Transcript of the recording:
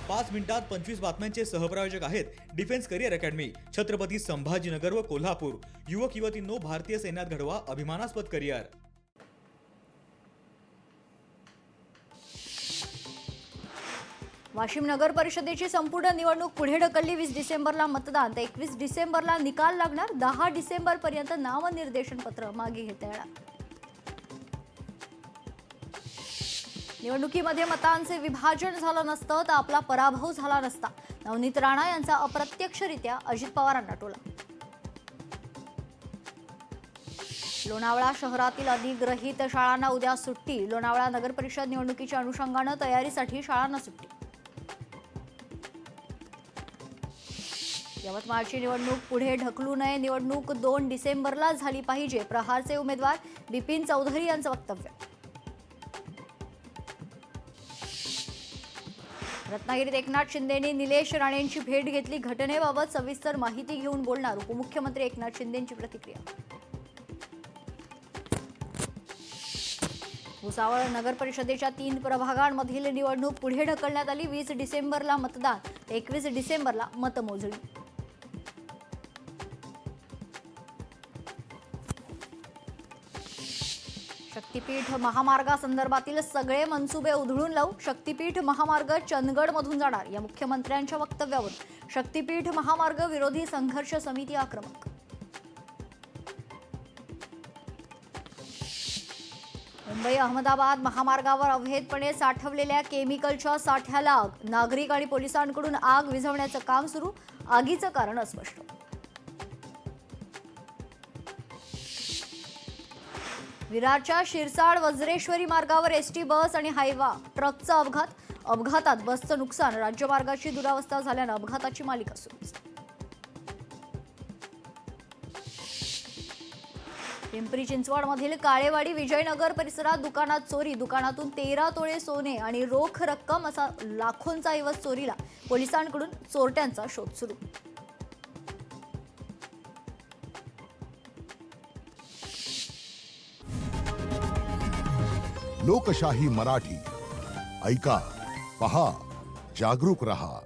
5 मिनिटात 25 बातम्यांचे सहप्रायोजक आहेत defence career academy, Chhatrapati Sambhajinagar व कोल्हापूर। युवक युवतींनो, भारतीय सैन्यात घडवा अभिमानास्पद करिअर। वाशिम नगर परिषदेची संपूर्ण निवडणूक पुढे ढकलली। 20 डिसेंबरला मतदान तर 21 डिसेंबरला निकाल लागणार। 10 डिसेंबर पर्यंत नामनिर्देशन पत्र मागे घेता येणार। निवडणुकीमध्ये मतांचे विभाजन झालं नसतं तर आपला पराभव झाला नसता। नवनीत राणा यांचा अप्रत्यक्षरित्या अजित पवारांना टोला। लोणावळा शहरातील अधिग्रहित शाळांना उद्या सुट्टी। लोणावळा नगर परिषद निवडणुकीच्या अनुषंगाने तयारीसाठी शाळांना सुट्टी। यवतमाळची निवडणूक पुढे ढकलू नये, निवडणूक 2 डिसेंबरला झाली पाहिजे, प्रहारचे उमेदवार बिपिन चौधरी यांचं वक्तव्य। रत्नागिरीत एकनाथ शिंदेंनी निलेश राणेंची भेट घेतली। घटनेबाबत सविस्तर माहिती घेऊन बोलणार, उपमुख्यमंत्री एकनाथ शिंदेंची प्रतिक्रिया। भुसावळ नगर परिषदेच्या 3 प्रभागांमधील निवडणूक पुढे ढकलण्यात आली। 20 डिसेंबरला मतदान, 21 डिसेंबरला मतमोजणी। शक्तीपीठ महामार्गासंदर्भातील सगळे मनसुबे उधळून लावू। शक्तीपीठ महामार्ग चंदगडमधून जाणार, या मुख्यमंत्र्यांच्या वक्तव्यावर शक्तीपीठ महामार्ग विरोधी संघर्ष समिती आक्रमक। मुंबई अहमदाबाद महामार्गावर अवैधपणे साठवलेल्या केमिकलच्या साठ्याला आग। नागरिक आणि पोलिसांकडून आग विझवण्याचं काम सुरू, आगीचं कारण अस्पष्ट। विरारच्या शिरसाड वज्रेश्वरी मार्गावर एसटी बस आणि हायवा ट्रकचा अपघात। अपघातात बसचं नुकसान, राज्यमार्गाची दुरावस्था झाल्यानं अपघाताची मालिका सुरूच। पिंपरी चिंचवडमधील काळेवाडी विजयनगर परिसरात दुकानात चोरी। दुकानातून 13 तोळे सोने आणि रोख रक्कम असा लाखोंचा ऐवज चोरीला, पोलिसांकडून चोरट्यांचा शोध सुरू। लोकशाही मराठी ऐका, पहा, जागरूक रहा।